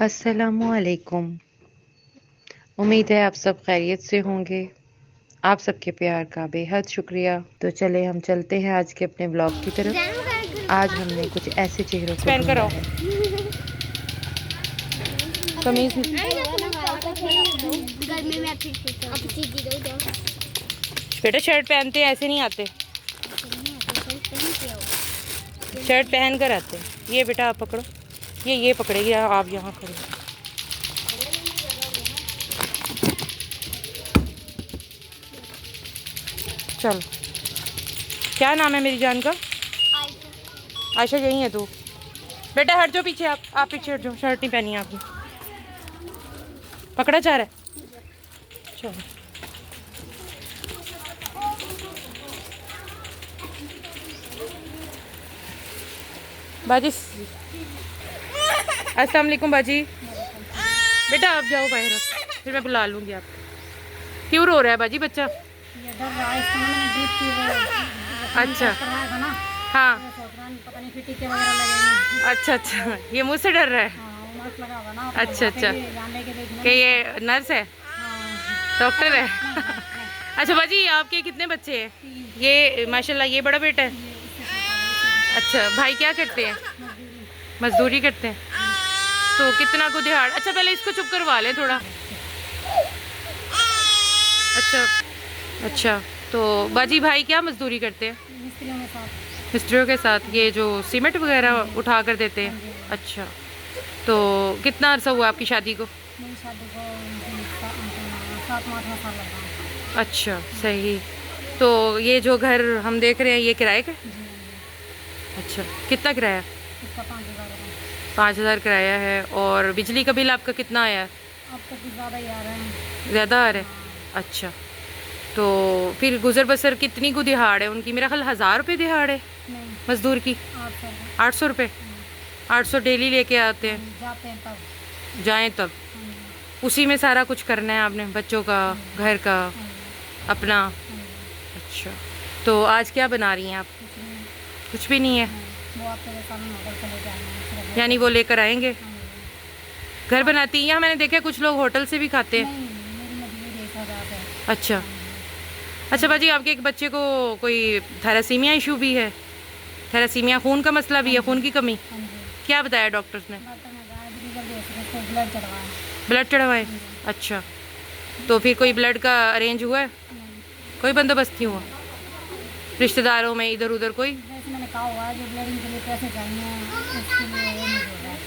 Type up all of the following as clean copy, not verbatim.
अस्सलामुअलैकुम। उम्मीद है आप सब खैरियत से होंगे। आप सबके प्यार का बेहद शुक्रिया। तो चले हम चलते हैं आज के अपने व्लॉग की तरफ। आज हमने कुछ ऐसे चेहरों को पहन कर ढूंढा आओ है। कमीज। बेटा शर्ट पहनते हैं, ऐसे नहीं आते। शर्ट पहन कर आते हैं। ये बेटा आप पकड़ो, ये पकड़ेगी, आप यहाँ खड़े। चलो, क्या नाम है मेरी जान का? आयशा। यही है तू? बेटा हट जाओ पीछे, आप पीछे हट जाओ। शर्ट नहीं पहनी है आपने। पकड़ा जा रहा है। चलो बाजी। अस्सलाम वालेकुम बाजी। बेटा आप जाओ बाहर, फिर मैं बुला लूँगी आपको। क्यों रो रहा है बाजी बच्चा? अच्छा हाँ। अच्छा अच्छा, ये मुझसे डर रहा है। अच्छा अच्छा, कि ये नर्स है, डॉक्टर है। अच्छा बाजी, आपके कितने बच्चे हैं? ये माशाल्लाह ये बड़ा बेटा है। अच्छा, भाई क्या करते हैं? मजदूरी करते हैं। तो कितना को दिहाड़? अच्छा पहले इसको चुप करवा लें थोड़ा। अच्छा अच्छा, तो बाजी भाई क्या मजदूरी करते हैं? मिस्त्रियों के साथ। ये जो सीमेंट वगैरह उठा कर देते हैं। अच्छा, तो कितना अरसा हुआ आपकी शादी को? अच्छा सही। तो ये जो घर हम देख रहे हैं ये किराए का? अच्छा, कितना किराया? 5,000 किराया है। और बिजली का बिल आपका कितना आया है? ज़्यादा आ रहा है। अच्छा, तो फिर गुजर बसर कितनी को दिहाड़ है उनकी? मेरा ख्याल 1,000 रुपये दिहाड़ है मजदूर की। 800 रुपये। 800 डेली लेके आते हैं? जाएं तब उसी में सारा कुछ करना है आपने, बच्चों का, घर का, अपना। अच्छा, तो आज क्या बना रही हैं आप? कुछ भी नहीं है, यानी वो लेकर आएंगे? घर बनाती हैं? यहाँ मैंने देखा कुछ लोग होटल से भी खाते हैं। अच्छा अच्छा बाजी, आपके एक बच्चे को कोई थैलेसीमिया इशू भी है? थैलेसीमिया खून का मसला भी है, खून की कमी? क्या बताया डॉक्टर्स ने? ब्लड चढ़वाए? अच्छा, तो फिर कोई ब्लड का अरेंज हुआ है? कोई बंदोबस्त नहीं हुआ रिश्तेदारों में इधर उधर कोई?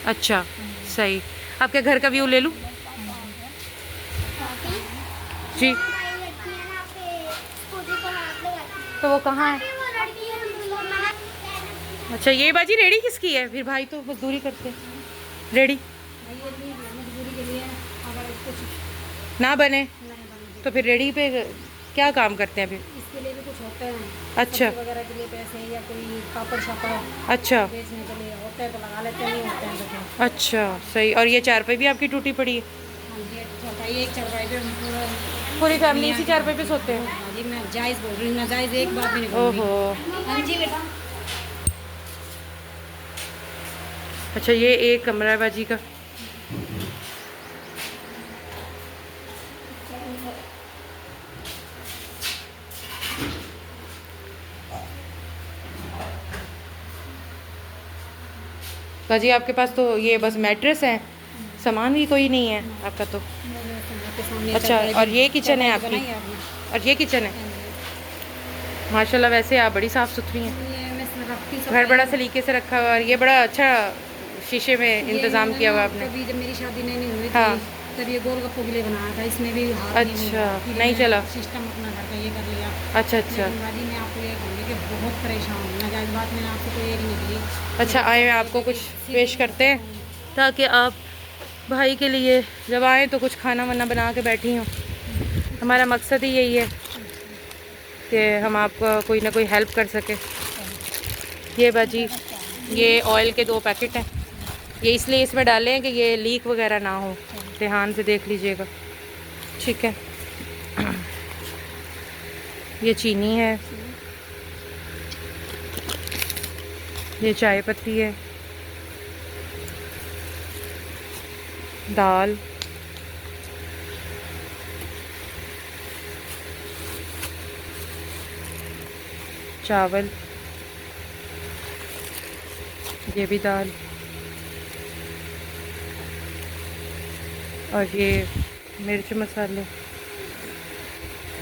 अच्छा सही। आपके घर का व्यू ले लूँ जी? तो वो कहाँ है? अच्छा, ये बाजी रेडी किसकी है? फिर भाई तो मजदूरी करते हैं। रेडी ना बने तो फिर रेडी पे क्या काम करते हैं फिर? इसके लिए भी कुछ होता है। अच्छा वगैरह के लिए पैसे या कोई पापड़ शापड़ अच्छा बेचने के लिए होता है तो लगा लेते हैं, नहीं होते हैं तो। अच्छा सही। और ये चारपाई भी आपकी टूटी पड़ी है? हाँ जी, चौपाई एक चौपाई पे पूरी फैमिली इसी चारपाई पे सोते हैं? हाँ जी, मैं जायज़ बोल रही हूँ, नाजायज़ एक बात भी नहीं बोल रही। ओहो। हाँ जी बेटा। अच्छा, ये एक कमरा है बाजी का। बाजी आपके पास तो ये बस मैट्रेस है, सामान भी कोई नहीं है आपका तो? अच्छा, और ये किचन है आपकी? और ये किचन है? माशाल्लाह, वैसे आप बड़ी साफ़ सुथरी हैं। घर बड़ा सलीके से रखा हुआ है और ये बड़ा अच्छा शीशे में इंतज़ाम किया हुआ आपने। तभी जब मेरी शादी नहीं हुई हाँ, तब ये गोलगप्पों के लिए बनाया था, इसमें भी अच्छा नहीं चला? सिस्टम अपना घर का ये कर लिया। अच्छा अच्छा बाजी मैं आपको ये कहूँगी कि बहुत परेशान हूँ, नाजायज़ बात मैंने आपको कोई एक नहीं दी। अच्छा, आए आपको कुछ पेश करते हैं ताकि आप भाई के लिए जब आए तो कुछ खाना वाना बना के बैठी हूँ। हमारा मकसद ही यही है कि हम आपको कोई ना कोई हेल्प कर सके। ये बाजी, ये ऑयल के 2 पैकेट हैं। ये इसलिए इसमें डाले हैं कि ये लीक वगैरह ना हो, ध्यान से देख लीजिएगा, ठीक है? ये चीनी है, ये चाय पत्ती है, दाल, चावल, ये भी दाल, और ये मिर्च मसाले।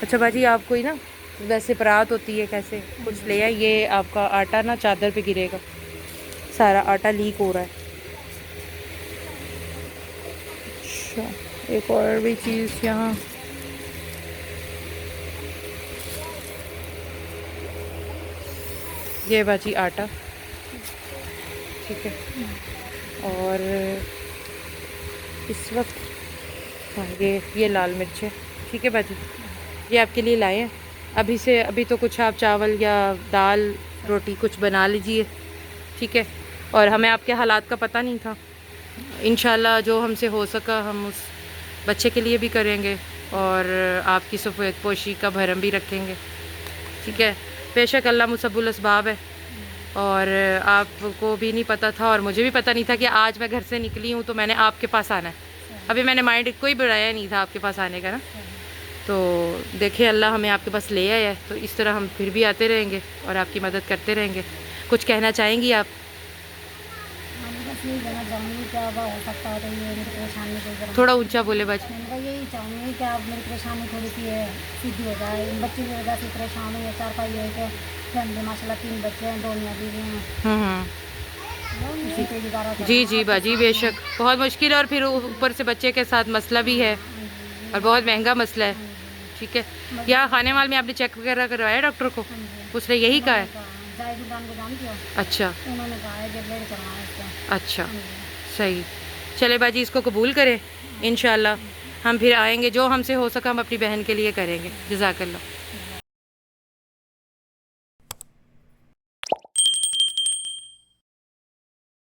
अच्छा बाजी, आप कोई ना वैसे परात होती है कैसे कुछ ले आए। ये आपका आटा ना चादर पे गिरेगा, सारा आटा लीक हो रहा है। अच्छा, एक और भी चीज़ यहाँ, ये बाजी आटा, ठीक है। और इस वक्त हाँ, ये लाल मिर्च है, ठीक है बाजी, ये आपके लिए लाए हैं। अभी तो कुछ आप चावल या दाल रोटी कुछ बना लीजिए, ठीक है। और हमें आपके हालात का पता नहीं था, इंशाल्लाह जो हमसे हो सका हम उस बच्चे के लिए भी करेंगे और आपकी सफ़ेद पोशी का भरम भी रखेंगे, ठीक है। बेशक अल्लाह मुसब्बुल असबाब है, और आपको भी नहीं पता था और मुझे भी पता नहीं था कि आज मैं घर से निकली हूँ तो मैंने आपके पास आना है। अभी मैंने माइंड कोई बढ़ाया नहीं था आपके पास आने का ना, तो देखिए अल्लाह हमें आपके पास ले आया है, तो इस तरह हम फिर भी आते रहेंगे और आपकी मदद करते रहेंगे। कुछ कहना चाहेंगी आप? बस यही कहना चाहूँगी कि अब हो सकता है तो ये मेरी परेशानी को जरा, थोड़ा ऊंचा बोले बाजी। मैं यही चाहूँगी कि आप मेरी परेशानी थोड़ी सी है सीधी हो जाए। इन बच्चे की वजह से परेशान हुई है, 4 भाई है फैमिली माशाल्लाह, 3 बच्चे हैं, 2 मियाँ बीवी हैं। इसी पे गुजारा कर जी जी बाजी, बेशक बहुत मुश्किल है, और फिर ऊपर से बच्चे के साथ मसला भी है और बहुत महंगा मसला है, ठीक है। या खाने वाल में आपने चेक वगैरह करवाया डॉक्टर को? उसने यही कहा है? जायदुदान को जानती हो? अच्छा उन्होंने कहा है कि ब्लड करवाएं इसका। अच्छा, सही। चले बाजी, इसको कबूल करें, इंशाल्लाह हम फिर आएंगे, जो हमसे हो सका हम अपनी बहन के लिए करेंगे। जज़ाकल्लाह।